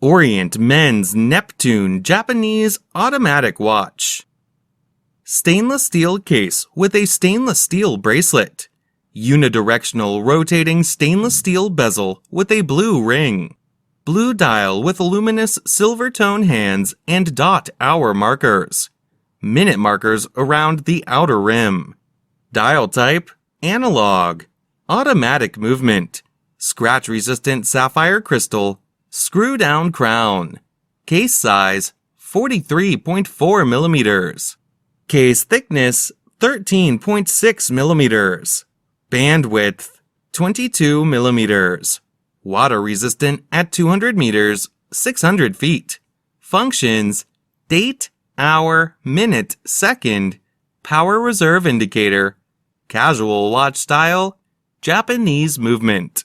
Orient men's Neptune Japanese automatic watch. Stainless steel case with a stainless steel bracelet. Unidirectional rotating stainless steel bezel with a blue ring. Blue dial with luminous silver tone hands and dot hour markers. Minute markers around the outer rim. Dial type, analog. Automatic movement. Scratch-resistant sapphire crystal. Screw-down crown. Case size, 43.4 millimeters. Case thickness, 13.6 millimeters. Bandwidth, 22 millimeters. Water resistant at 200 meters, 600 feet. Functions, date, hour, minute, second, power reserve indicator, casual watch style, Japanese movement.